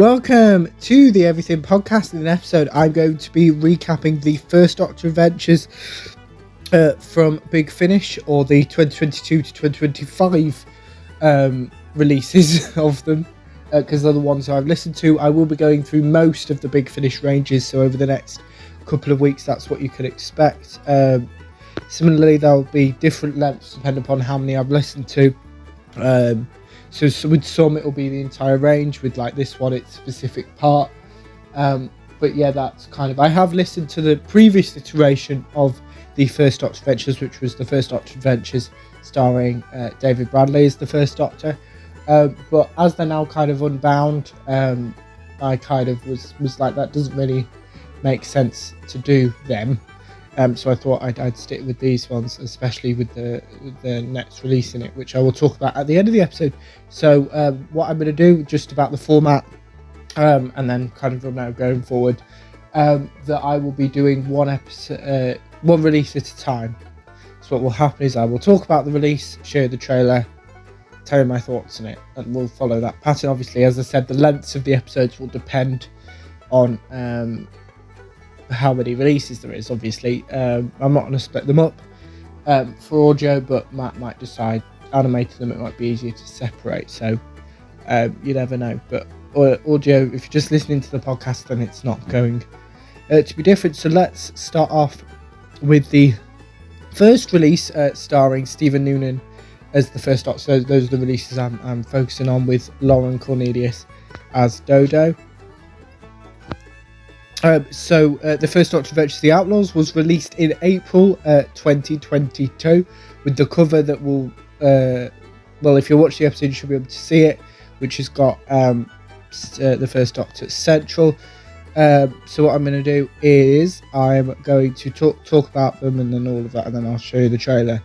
Welcome to the Everything Podcast. In an episode, I'm going to be recapping the First Doctor Adventures from Big Finish, or the 2022 to 2025 releases of them, because they're the ones I've listened to. I will be going through most of the Big Finish ranges, so over the next couple of weeks, that's what you can expect. Similarly, there'll be different lengths depending upon how many I've listened to. So with some it'll be the entire range, with like this one it's a specific part, but yeah, that's kind of, I have listened to the previous iteration of the First Doctor Adventures, which was the First Doctor Adventures starring David Bradley as the First Doctor, but as they're now kind of unbound, I kind of was like, that doesn't really make sense to do them. So I thought I'd stick with these ones, especially with the next release in it, which I will talk about at the end of the episode. So what I'm going to do, just about the format, and then kind of from now going forward, that I will be doing one release at a time. So what will happen is I will talk about the release, show the trailer, tell you my thoughts on it, and we'll follow that pattern. Obviously, as I said, the lengths of the episodes will depend on how many releases there is. Obviously, I'm not going to split them up for audio, but Matt might decide animating them, it might be easier to separate, so you never know. But audio, if you're just listening to the podcast, then it's not going to be different. So let's start off with the first release, starring Stephen Noonan as the First Doctor. So those are the releases I'm focusing on, with Lauren Cornelius as Dodo. The First Doctor Adventures The Outlaws was released in April 2022, with the cover that will, if you watch the episode you should be able to see it, which has got the First Doctor central. So what I'm going to do is I'm going to talk about them and then all of that, and then I'll show you the trailer.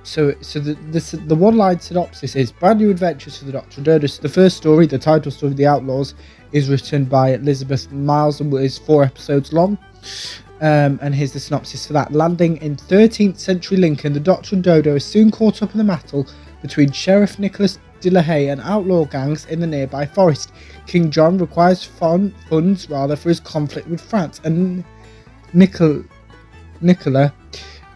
So the one-line synopsis is: brand new adventures for the Doctor and Dodo. So the first story, the title story, The Outlaws, is written by Elizabeth Miles and is 4 episodes long. And here's the synopsis for that. Landing in 13th century Lincoln, the Doctor and Dodo are soon caught up in the battle between Sheriff Nicholas de la Haye and outlaw gangs in the nearby forest. King John requires funds for his conflict with France, and Nicola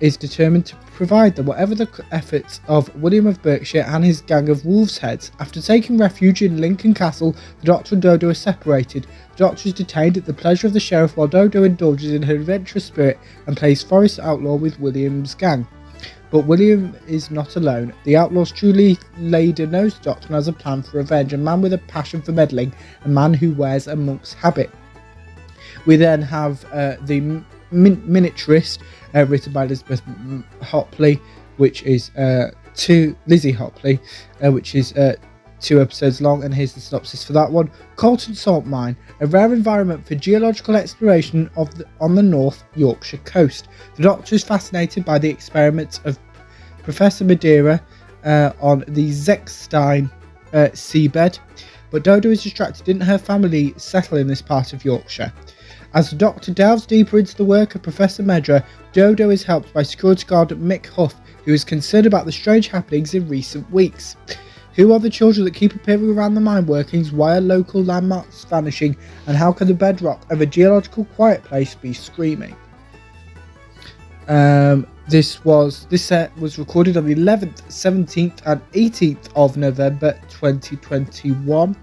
is determined to provide them, whatever the efforts of William of Berkshire and his gang of wolves' heads. After taking refuge in Lincoln Castle, the Doctor and Dodo are separated. The Doctor is detained at the pleasure of the Sheriff, while Dodo indulges in her adventurous spirit and plays forest outlaw with William's gang. But William is not alone. The Outlaw's truly leader knows the Doctor and has a plan for revenge, a man with a passion for meddling, a man who wears a monk's habit. We then have the Miniaturist, written by Elizabeth Hopley, which is Lizzie Hopley, which is 2 episodes long, and here's the synopsis for that one. Colton Salt Mine, a rare environment for geological exploration on the North Yorkshire coast. The Doctor is fascinated by the experiments of Professor Madeira on the Zechstein seabed, but Dodo is distracted. Didn't her family settle in this part of Yorkshire? As the Doctor delves deeper into the work of Professor Medra, Dodo is helped by security guard Mick Huff, who is concerned about the strange happenings in recent weeks. Who are the children that keep appearing around the mine workings? Why are local landmarks vanishing? And how can the bedrock of a geological quiet place be screaming? This set was recorded on the 11th, 17th and 18th of November 2021.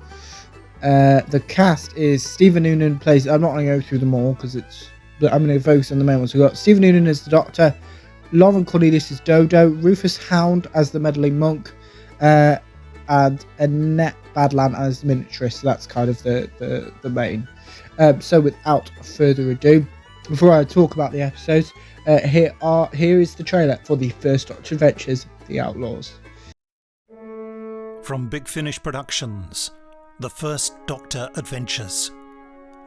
The cast is Stephen Noonan plays, I'm not going to go through them all but I'm going to focus on the main ones. We've got Stephen Noonan as the Doctor, Lauren Cornelius as Dodo, Rufus Hound as the meddling monk, and Annette Badland as the miniaturist. So that's kind of the main. So without further ado, before I talk about the episodes, here is the trailer for the First Doctor Adventures, The Outlaws. From Big Finish Productions, The First Doctor Adventures,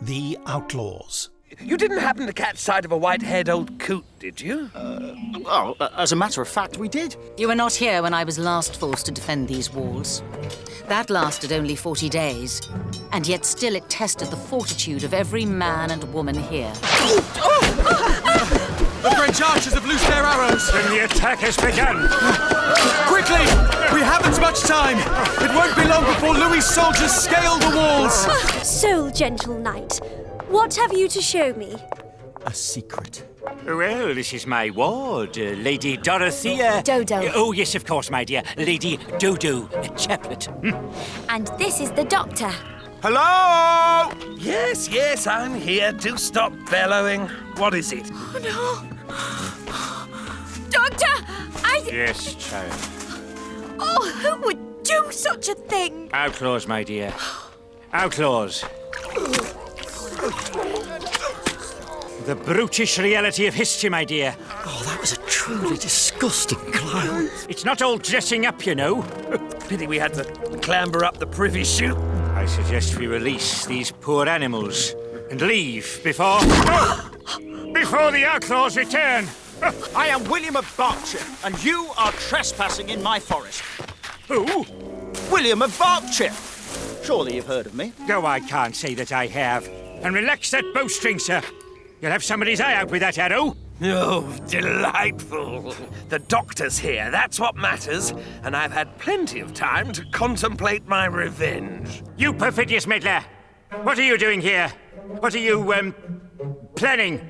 The Outlaws. You didn't happen to catch sight of a white-haired old coot, did you? Well, as a matter of fact, we did. You were not here when I was last forced to defend these walls. That lasted only 40 days, and yet still it tested the fortitude of every man and woman here. The French archers have loosed their arrows. Then the attack has begun. Quickly! We haven't much time. It won't be long before Louis' soldiers scale the walls. So, gentle knight, what have you to show me? A secret. Well, this is my ward, Lady Dorothea... Dodo. Oh, yes, of course, my dear. Lady Dodo Chaplet. And this is the doctor. Hello? Yes, yes, I'm here. Do stop bellowing. What is it? Oh, no. Doctor, Yes, child. Oh, who would do such a thing? Outlaws, my dear. Outlaws. The brutish reality of history, my dear. Oh, that was a truly disgusting clown. It's not all dressing up, you know. Pity we had to clamber up the privy chute. I suggest we release these poor animals and leave before... before the outlaws return. I am William of Berkshire, and you are trespassing in my forest. Who? William of Berkshire. Surely you've heard of me. No, I can't say that I have. And relax that bowstring, sir. You'll have somebody's eye out with that arrow. Oh, delightful. The doctor's here, that's what matters. And I've had plenty of time to contemplate my revenge. You perfidious meddler! What are you doing here? What are you, planning?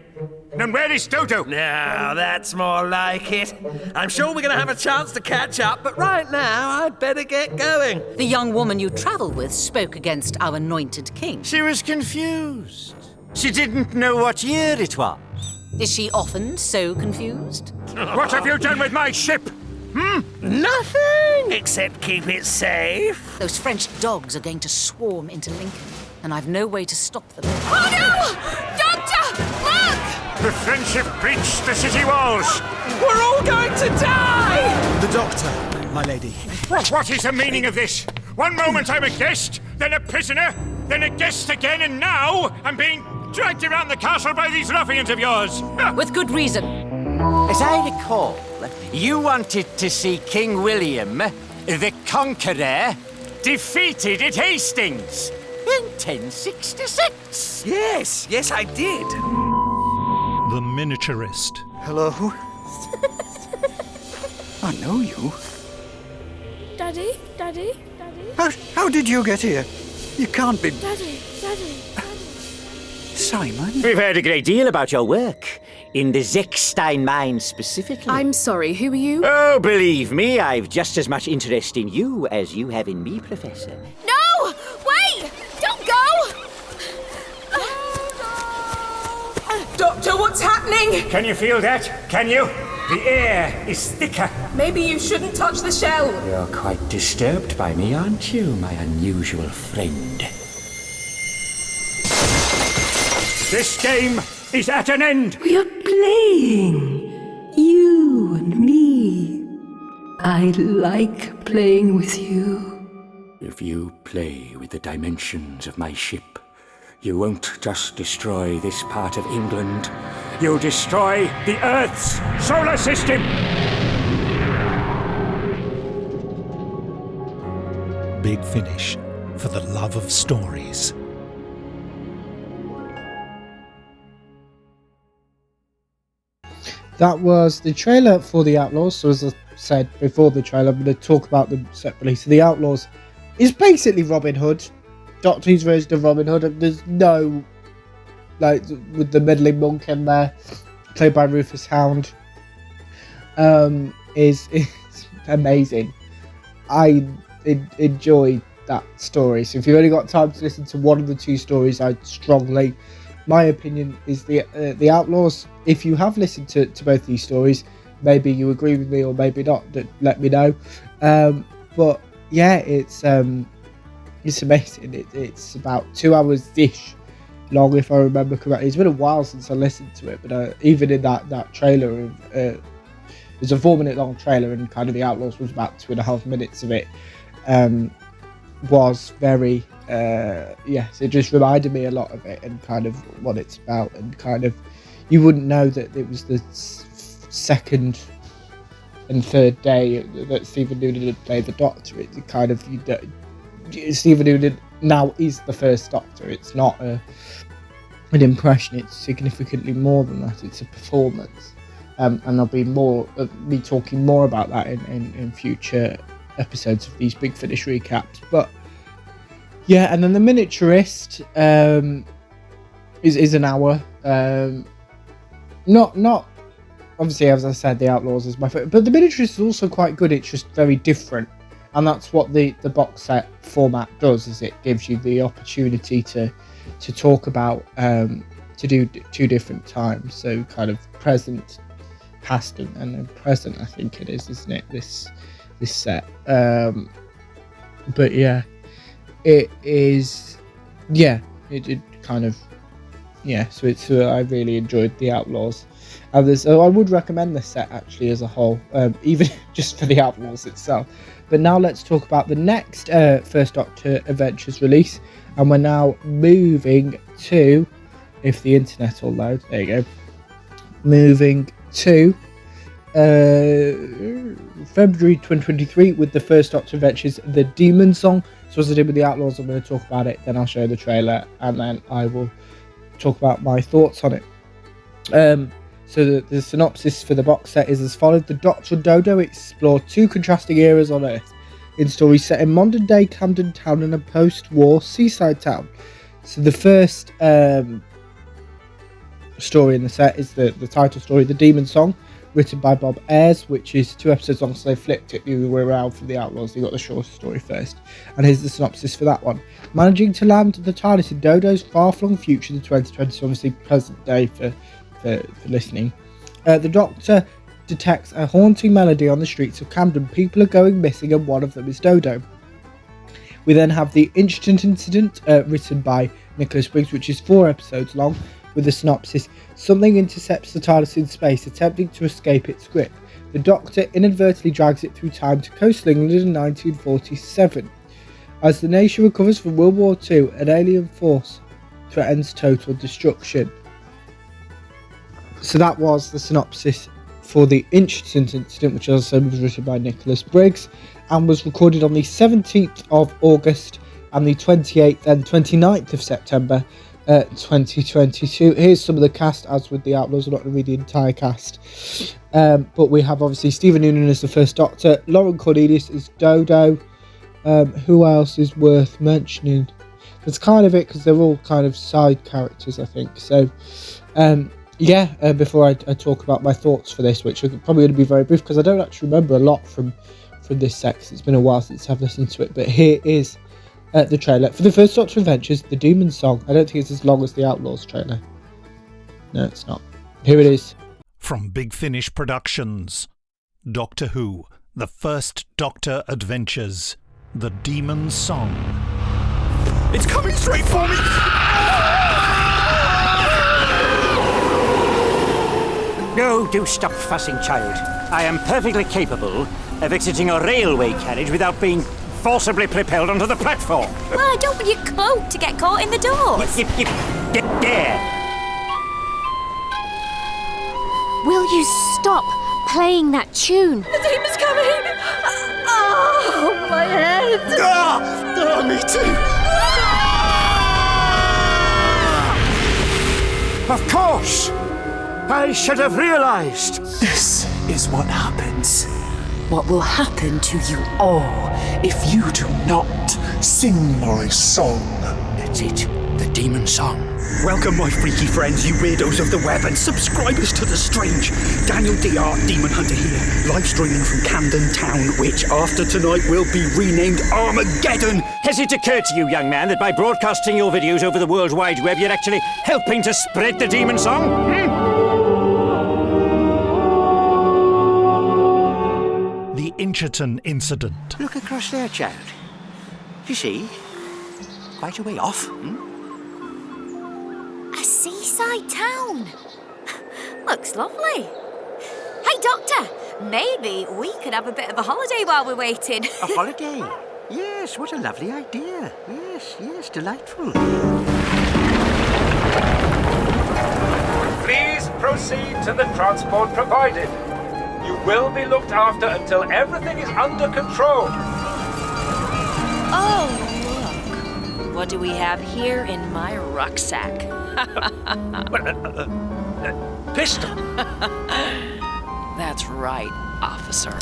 And where is Dodo? Now, that's more like it. I'm sure we're going to have a chance to catch up, but right now, I'd better get going. The young woman you travel with spoke against our anointed king. She was confused. She didn't know what year it was. Is she often so confused? What have you done with my ship? Nothing, except keep it safe. Those French dogs are going to swarm into Lincoln, and I've no way to stop them. Oh, no! Doctor, look! The French have breached the city walls. We're all going to die! The doctor, my lady. What is the meaning of this? One moment I'm a guest, then a prisoner, then a guest again, and now I'm being dragged around the castle by these ruffians of yours. With good reason. As I recall, you wanted to see King William, the Conqueror, defeated at Hastings in 1066. Yes, I did. The miniaturist. Hello? I know you. Daddy, Daddy, Daddy, How did you get here? You can't be... Daddy, Daddy, Daddy. Simon? We've heard a great deal about your work, in the Zechstein mine specifically. I'm sorry, who are you? Oh, believe me, I've just as much interest in you as you have in me, Professor. No! Wait! Don't go! Doctor, what's happening? Can you feel that? Can you? The air is thicker. Maybe you shouldn't touch the shell. You're quite disturbed by me, aren't you, my unusual friend? This game is at an end. We are playing. You and me. I like playing with you. If you play with the dimensions of my ship, you won't just destroy this part of England, You'll destroy the Earth's solar system. Big Finish, for the love of stories. That was the trailer for The Outlaws. So as I said before the trailer, I'm going to talk about them separately. So The Outlaws is basically Robin Hood. Doctor Who's version of Robin Hood. There's no, like, with the meddling monk in there, played by Rufus Hound, is amazing. I enjoy that story. So if you've only got time to listen to one of the two stories, my opinion is the Outlaws. If you have listened to both these stories, maybe you agree with me or maybe not. Let me know. But yeah, it's amazing. It's about 2 hours-ish long, if I remember correctly. It's been a while since I listened to it, but even in that trailer, there's a 4-minute long trailer, and kind of The Outlaws was about 2.5 minutes of it. Was very yes, it just reminded me a lot of it and kind of what it's about, and kind of you wouldn't know that it was the second and third day that Stephen Noonan had played the Doctor. It kind of Stephen Noonan now is the first Doctor. It's not an impression. It's significantly more than that. It's a performance. and there'll be more me talking more about that in future episodes of these Big Finish recaps. But yeah, and then the Miniaturist is an hour. Not obviously, as I said, the Outlaws is my favorite, but the Miniaturist is also quite good. It's just very different, and that's what the box set format does. Is it gives you the opportunity to talk about to do two different times, so kind of present, past, and then present. I think it is, isn't it? This set, but yeah, it is. Yeah, it kind of. Yeah, so it's I really enjoyed the Outlaws. So I would recommend this set actually as a whole, even just for the Outlaws itself. But now let's talk about the next First Doctor Adventures release, and we're now moving to, if the internet will load, there you go, moving to February 2023 with the First Doctor Adventures, The Demon Song. So as I did with the Outlaws, I'm going to talk about it, then I'll show you the trailer, and then I will talk about my thoughts on it. So the synopsis for the box set is as follows. The Doctor and Dodo explore two contrasting eras on Earth in stories set in modern day Camden Town and a post-war seaside town. So the first story in the set is the title story, The Demon Song, written by Bob Ayres, which is 2 episodes long, so they flipped it the other way around for the Outlaws. You got the short story first, and here's the synopsis for that one. Managing to land the TARDIS in Dodo's far-flung future, the 2020, so obviously present day for listening. The Doctor detects a haunting melody on the streets of Camden. People are going missing, and one of them is Dodo. We then have the Instant Incident, written by Nicholas Briggs, which is 4 episodes long, with the synopsis. Something intercepts the TARDIS in space, attempting to escape its grip. The Doctor inadvertently drags it through time to coastal England in 1947. As the nation recovers from World War II, an alien force threatens total destruction. So that was the synopsis for the Instant Incident, which as I said was written by Nicholas Briggs and was recorded on the 17th of August and the 28th and 29th of September 2022. Here's some of the cast, as with the Outlaws. I'm not going to read the entire cast, but we have obviously Stephen Noonan as the First Doctor, Lauren Cornelius as Dodo. Who else is worth mentioning? That's kind of it, because they're all kind of side characters, I think. So before I talk about my thoughts for this, which are probably going to be very brief, because I don't actually remember a lot from this set, 'cause it's been a while since I've listened to it. But here is the trailer for the First Doctor Adventures, The Demon Song. I don't think it's as long as the Outlaws trailer. No, it's not. Here it is. From Big Finish Productions, Doctor Who, The First Doctor Adventures, The Demon Song. It's coming straight for me! No, do stop fussing, child. I am perfectly capable of exiting a railway carriage without being forcibly propelled onto the platform. Well, I don't want your coat to get caught in the doors. Get there. Will you stop playing that tune? The demon's coming! Oh, my head! Me too! Of course! I should have realized. This is what happens. What will happen to you all if you do not sing my song. That's it. The Demon Song. Welcome, my freaky friends, you weirdos of the web and subscribers to The Strange. Daniel DR, Demon Hunter here, live streaming from Camden Town, which after tonight will be renamed Armageddon. Has it occurred to you, young man, that by broadcasting your videos over the World Wide Web, you're actually helping to spread the Demon Song? The Incherton Incident. Look across there, child. You see? Quite a way off. A seaside town. Looks lovely. Hey, Doctor, maybe we could have a bit of a holiday while we're waiting. A holiday? Yes, what a lovely idea. Yes, delightful. Please proceed to the transport provided. You will be looked after until everything is under control. Oh, look. What do we have here in my rucksack? Pistol. That's right, officer.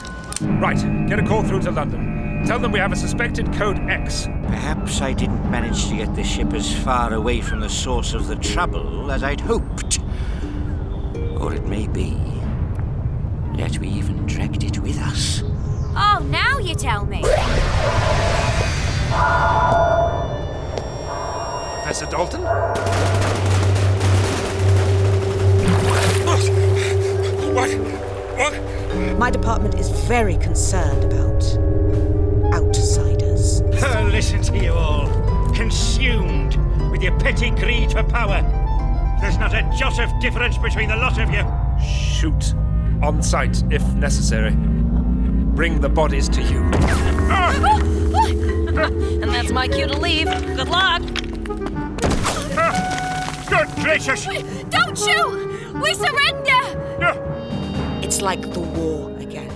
Right, get a call through to London. Tell them we have a suspected code X. Perhaps I didn't manage to get the ship as far away from the source of the trouble as I'd hoped. Or it may be that we even dragged it with us. Oh, now you tell me. Professor Dalton? What? My department is very concerned about outsiders. Listen to you all, consumed with your petty greed for power. There's not a jot of difference between the lot of you. Shoot. On site, if necessary. Bring the bodies to you. And that's my cue to leave. Good luck. Good gracious! Don't shoot! We surrender! It's like the war again.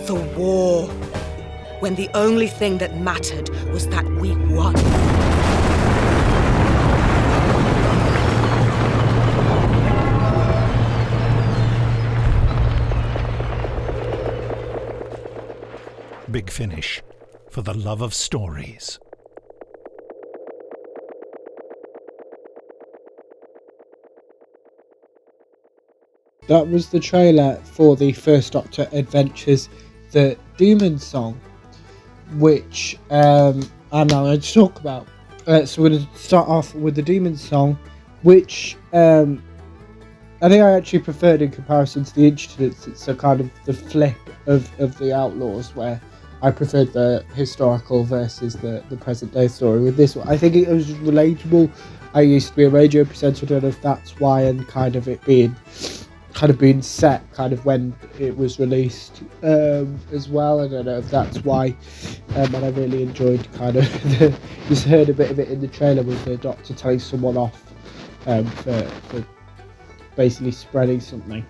The war. When the only thing that mattered was that we won. Big Finish, for the love of stories. That was the trailer for the First Doctor Adventures, the Demon Song, which I'm now going to talk about. So we're going to start off with the Demon Song, which I think I actually preferred in comparison to the Incidents. It's a kind of the flip of the Outlaws, where I preferred the historical versus the present day story. With this one, I think it was relatable. I used to be a radio presenter, I don't know if that's why, and kind of it being set kind of when it was released as well. I don't know if that's why, and I really enjoyed kind of just heard a bit of it in the trailer with the Doctor telling someone off for basically spreading something,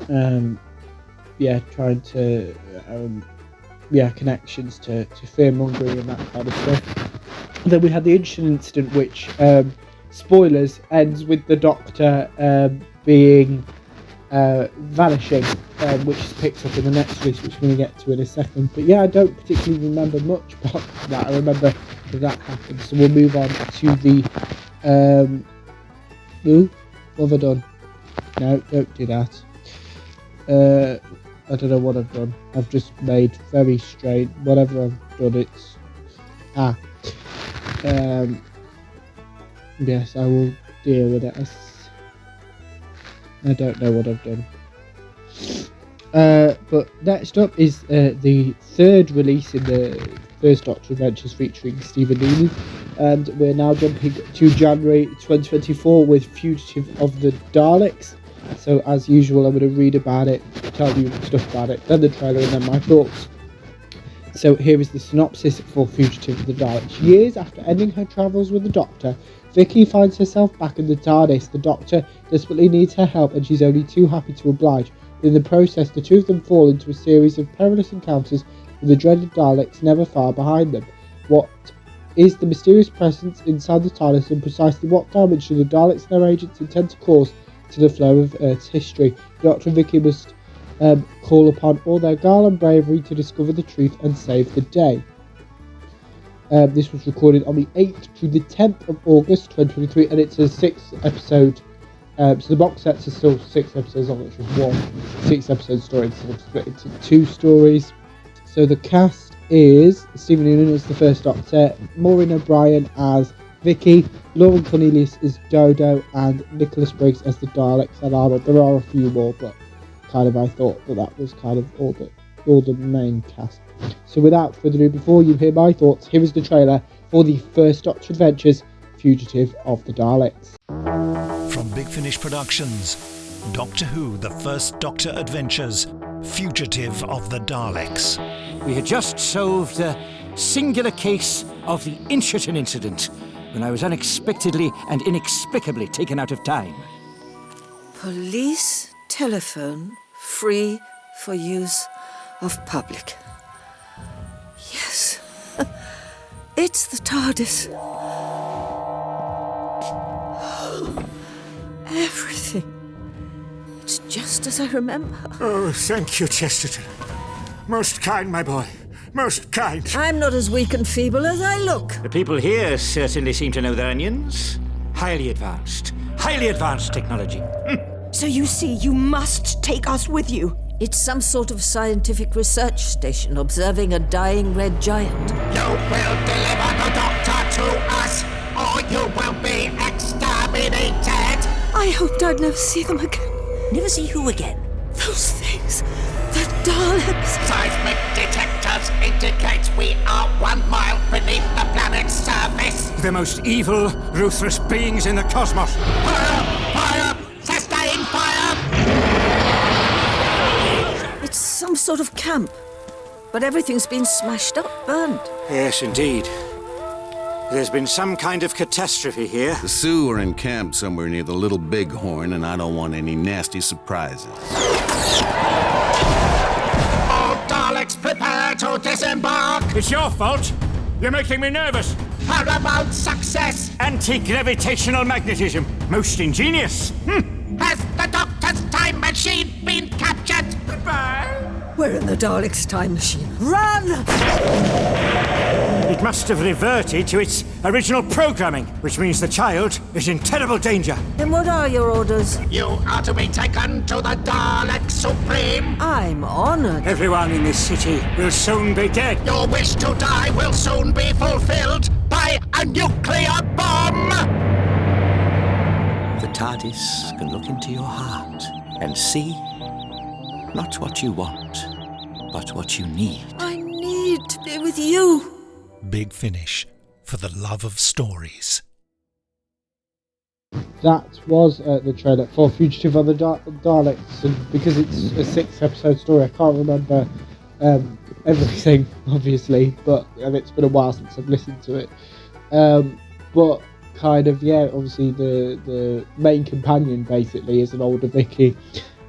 trying to connections to fear-mongering and that kind of stuff. And then we had the incident which, spoilers, ends with the Doctor being vanishing, which is picked up in the next release, which we're going to get to in a second. But yeah, I don't particularly remember much about that. I remember that happened. So we'll move on to the what have I done? No, don't do that. I don't know what I've done. I've just made very strange. Whatever I've done, it's yes, I will deal with it. I don't know what I've done. But next up is the third release in the First Doctor Adventures featuring Stephen Neely, and we're now jumping to January 2024 with Fugitive of the Daleks. So as usual, I'm going to read about it, tell you stuff about it, then the trailer, and then my thoughts. So here is the synopsis for Fugitive of the Daleks. Years after ending her travels with the Doctor, Vicky finds herself back in the TARDIS. The Doctor desperately needs her help, and she's only too happy to oblige. In the process, the two of them fall into a series of perilous encounters with the dreaded Daleks never far behind them. What is the mysterious presence inside the TARDIS, and precisely what damage do the Daleks and their agents intend to cause to the flow of Earth's history? Doctor and Vicky must call upon all their guile and bravery to discover the truth and save the day. This was recorded on the 8th to the 10th of August 2023, and it's a 6-episode. So the box sets are still 6 episodes long, which was one 6-episode story instead of split into 2 stories. So the cast is Stephen Noonan as the First Doctor, Maureen O'Brien as Vicky, Lauren Cornelius as Dodo, and Nicholas Briggs as the Daleks and Arnold. There are a few more, but kind of I thought that was kind of all the main cast. So without further ado, before you hear my thoughts, here is the trailer for the First Doctor Adventures, Fugitive of the Daleks. From Big Finish Productions, Doctor Who, The First Doctor Adventures, Fugitive of the Daleks. We had just solved a singular case of the Inchiton incident when I was unexpectedly and inexplicably taken out of time. Police telephone free for use of public. Yes, it's the TARDIS. Everything. It's just as I remember. Oh, thank you, Chesterton. Most kind, my boy. Most kind. I'm not as weak and feeble as I look. The people here certainly seem to know their onions. Highly advanced technology. So you see, you must take us with you. It's some sort of scientific research station observing a dying red giant. You will deliver the Doctor to us, or you will be exterminated! I hoped I'd never see them again. Never see who again? Those things. The Daleks. Seismic detectors indicate we are 1 mile beneath the planet's surface. The most evil, ruthless beings in the cosmos. Fire! Fire! Sustain fire! It's some sort of camp, but everything's been smashed up, burned. Yes, indeed. There's been some kind of catastrophe here. The Sioux are in camp somewhere near the Little Bighorn, and I don't want any nasty surprises. All Daleks prepare to disembark! It's your fault. You're making me nervous. Paramount success! Anti-gravitational magnetism. Most ingenious. Has the Doctor's time machine been captured? Goodbye. We're in the Daleks' time machine. Run! It must have reverted to its original programming, which means the child is in terrible danger. Then what are your orders? You are to be taken to the Dalek Supreme. I'm honored. Everyone in this city will soon be dead. Your wish to die will soon be fulfilled by a nuclear bomb. The TARDIS can look into your heart and see not what you want, but what you need. I need to be with you. Big Finish, for the love of stories. That was the trailer for Fugitive of the Daleks, and because it's a 6-episode story, I can't remember everything, obviously, but and it's been a while since I've listened to it. But kind of, yeah, obviously the main companion basically is an older Vicky.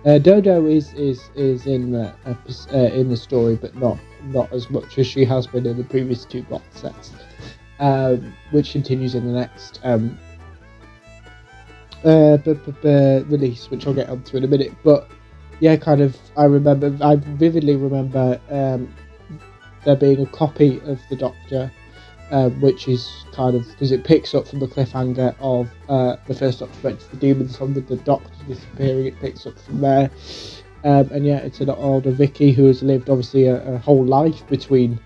Dodo is in the story, but not as much as she has been in the previous 2 box sets, which continues in the next release, which I'll get onto in a minute. But yeah, kind of, I vividly remember there being a copy of the Doctor, which is kind of, because it picks up from the cliffhanger of the first Doctor Adventures of the Demons on with the Doctor disappearing. It picks up from there. And yeah, it's an older Vicky who has lived obviously a whole life between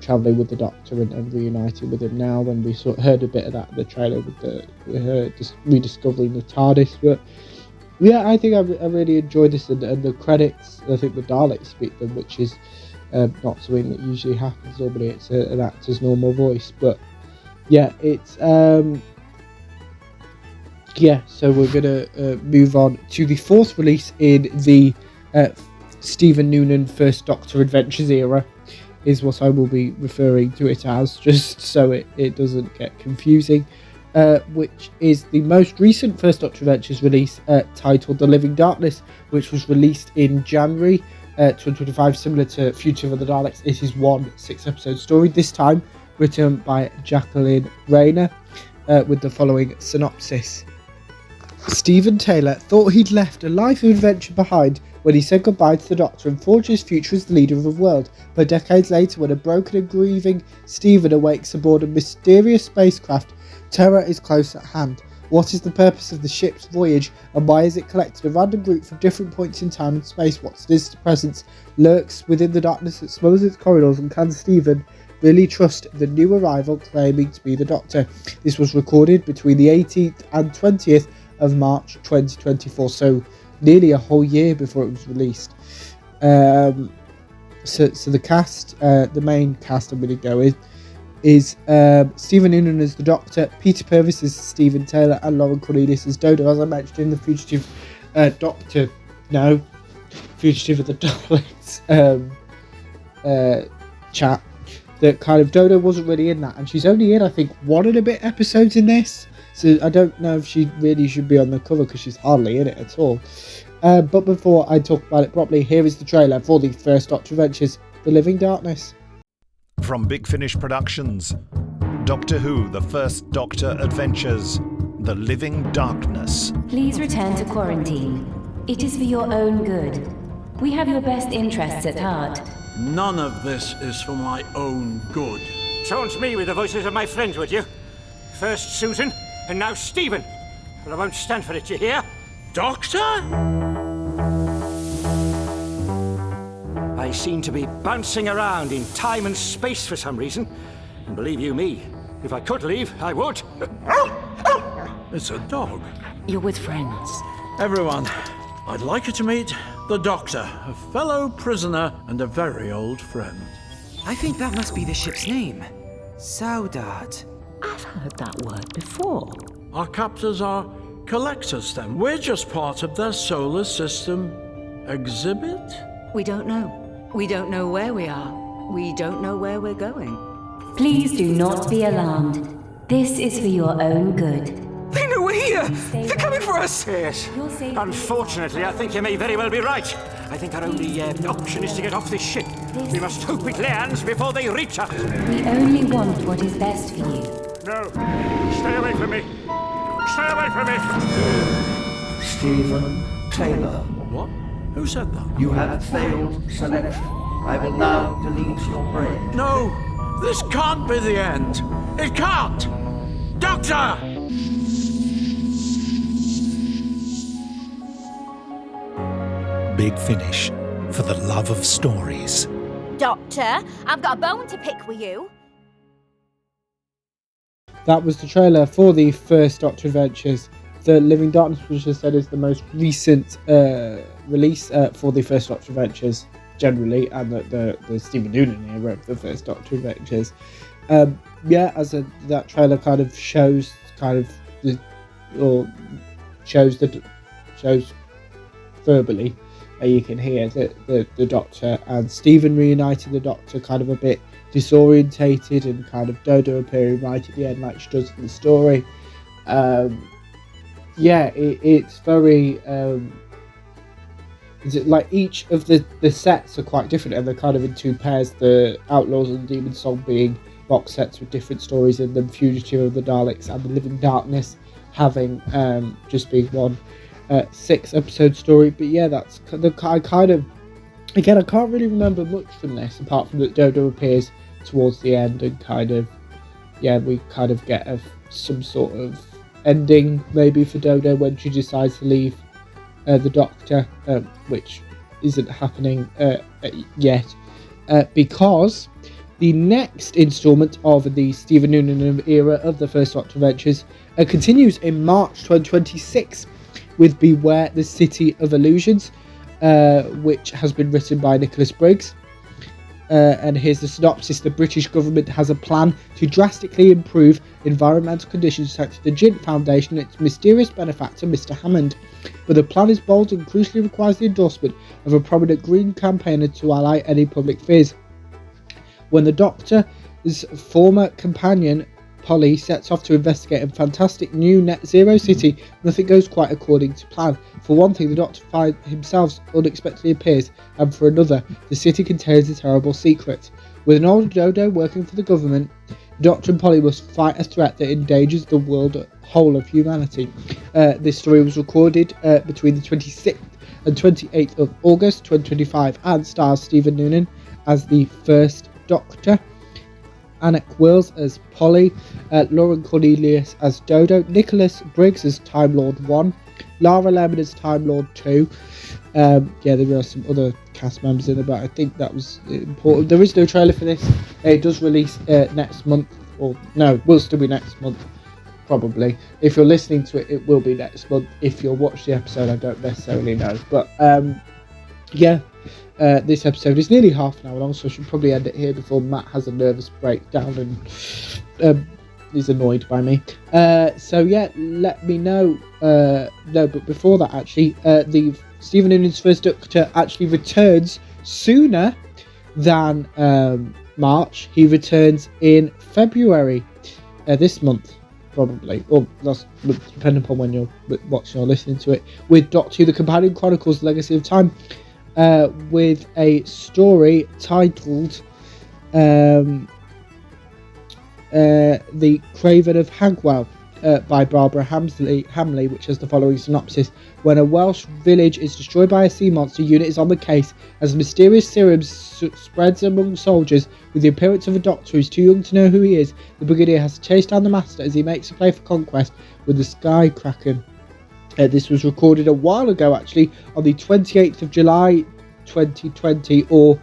travelling with the Doctor and reuniting with him now. When we heard a bit of that in the trailer with her just rediscovering the TARDIS. But yeah, I think I really enjoyed this, and the credits, I think the Daleks speak them, which is not something that usually happens. Normally it's an actor's normal voice, but yeah, it's so we're gonna move on to the 4th release in the Stephen Noonan First Doctor Adventures era, is what I will be referring to it as, just so it doesn't get confusing, which is the most recent First Doctor Adventures release, titled The Living Darkness, which was released in January 2025. Similar to Fugitive of the Daleks, it is one 6-episode story, this time written by Jacqueline Rayner, with the following synopsis. Stephen Taylor thought he'd left a life of adventure behind when he said goodbye to the Doctor and forged his future as the leader of the world. But decades later, when a broken and grieving Stephen awakes aboard a mysterious spacecraft, terror is close at hand. What is the purpose of the ship's voyage, and why is it collected a random group from different points in time and space? What sinister presence lurks within the darkness that smothers its corridors, and can Stephen really trust the new arrival claiming to be the Doctor? This was recorded between the 18th and 20th of March 2024, so nearly a whole year before it was released. So the cast, the main cast I'm going to go with is Stephen Noonan as the Doctor, Peter Purvis as Stephen Taylor, and Lauren Cornelius as Dodo, as I mentioned in the Fugitive Fugitive of the Daleks chat, that kind of Dodo wasn't really in that, and she's only in, I think, 1 and a bit episodes in this. So I don't know if she really should be on the cover, because she's hardly in it at all. But before I talk about it properly, here is the trailer for the First Doctor Adventures, The Living Darkness. From Big Finish Productions, Doctor Who, The First Doctor Adventures, The Living Darkness. Please return to quarantine. It is for your own good. We have your best interests at heart. None of this is for my own good. Challenge me with the voices of my friends, would you? First Susan, and now Stephen. But I won't stand for it, you hear? Doctor? I seem to be bouncing around in time and space for some reason. And believe you me, if I could leave, I would. It's a dog. You're with friends. Everyone, I'd like you to meet the Doctor, a fellow prisoner and a very old friend. I think that must be the ship's name. Saudade. I've heard that word before. Our captors are collectors then. We're just part of their solar system exhibit? We don't know. We don't know where we are. We don't know where we're going. Please do not be alarmed. This is for your own good. They know we're here! They're coming for us! Yes. Unfortunately, I think you may very well be right. I think our only option is to get off this ship. We must hope it lands before they reach us. We only want what is best for you. No. Stay away from me. Stay away from me. Stephen Taylor. What? Who said that? You have failed selection. I will now delete your brain. No! This can't be the end! It can't! Doctor! Big Finish, for the love of stories. Doctor, I've got a bone to pick with you. That was the trailer for the first Doctor Adventures. The Living Darkness, which I said is the most recent release for the first Doctor Adventures generally, and the Stephen Noonan era of the first Doctor Adventures. That trailer kind of shows verbally. You can hear the Doctor and Stephen reuniting the Doctor, kind of a bit disorientated, and kind of Dodo appearing right at the end like she does in the story. It's very like each of the sets are quite different, and they're kind of in two pairs. The Outlaws and Demon Song being box sets with different stories in them, Fugitive of the Daleks and the Living Darkness having just being one 6-episode story. But yeah, that's I kind of, again, I can't really remember much from this apart from that Dodo appears towards the end, and kind of, we kind of get some sort of ending maybe for Dodo when she decides to leave the Doctor, which isn't happening yet, because the next instalment of the Stephen Noonan era of the first Doctor Adventures continues in March 2026 with Beware the City of Illusions, which has been written by Nicholas Briggs. And here's the synopsis. The British government has a plan to drastically improve environmental conditions thanks to the Jint Foundation and its mysterious benefactor, Mr. Hammond. But the plan is bold and crucially requires the endorsement of a prominent Green campaigner to allay any public fears. When the Doctor's former companion, Polly, sets off to investigate a fantastic new net zero city, nothing goes quite according to plan. For one thing, the Doctor himself unexpectedly appears, and for another, the city contains a terrible secret. With an old Dodo working for the government, the Doctor and Polly must fight a threat that endangers the whole of humanity. This story was recorded between the 26th and 28th of August 2025 and stars Stephen Noonan as the first Doctor, Anik Wills as Polly, Lauren Cornelius as Dodo, Nicholas Briggs as Time Lord 1, Lara Lemon as Time Lord 2. There are some other cast members in it, but I think that was important. There is no trailer for this. It does release next month, or no, will still be next month, probably. If you're listening to it, it will be next month. If you'll watch the episode, I don't necessarily know. But this episode is nearly half an hour long, so I should probably end it here before Matt has a nervous breakdown and is annoyed by me. Let me know. But before that, actually, the Stephen Noonan's first Doctor actually returns sooner than March. He returns in February this month, probably, or that's depending upon when you're watching or listening to it, with Doctor Who: The Companion Chronicles: The Legacy of Time, with a story titled The Craven of Hagwell. by Barbara Hamley, which has the following synopsis. When a Welsh village is destroyed by a sea monster, UNIT is on the case as mysterious serum spreads among soldiers. With the appearance of a doctor who's too young to know who he is, the Brigadier has to chase down the Master as he makes a play for conquest with the Sky Kraken. This was recorded a while ago, actually, on the 28th of July 2020, or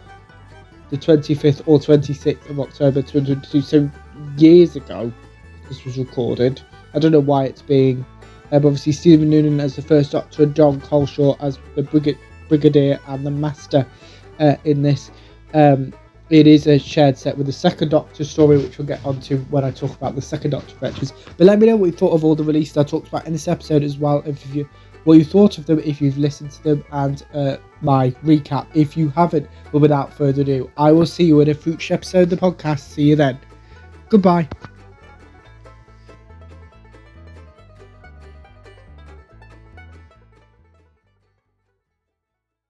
the 25th or 26th of October 2022, so years ago this was recorded. I don't know why it's being... obviously Stephen Noonan as the First Doctor and John Coleshaw as the Brigadier and the Master in this. It is a shared set with the Second Doctor story, which we'll get onto when I talk about the Second Doctor adventures. But let me know what you thought of all the releases I talked about in this episode as well, what you thought of them if you've listened to them, and my recap if you haven't. But without further ado, I will see you in a future episode of the podcast. See you then. Goodbye.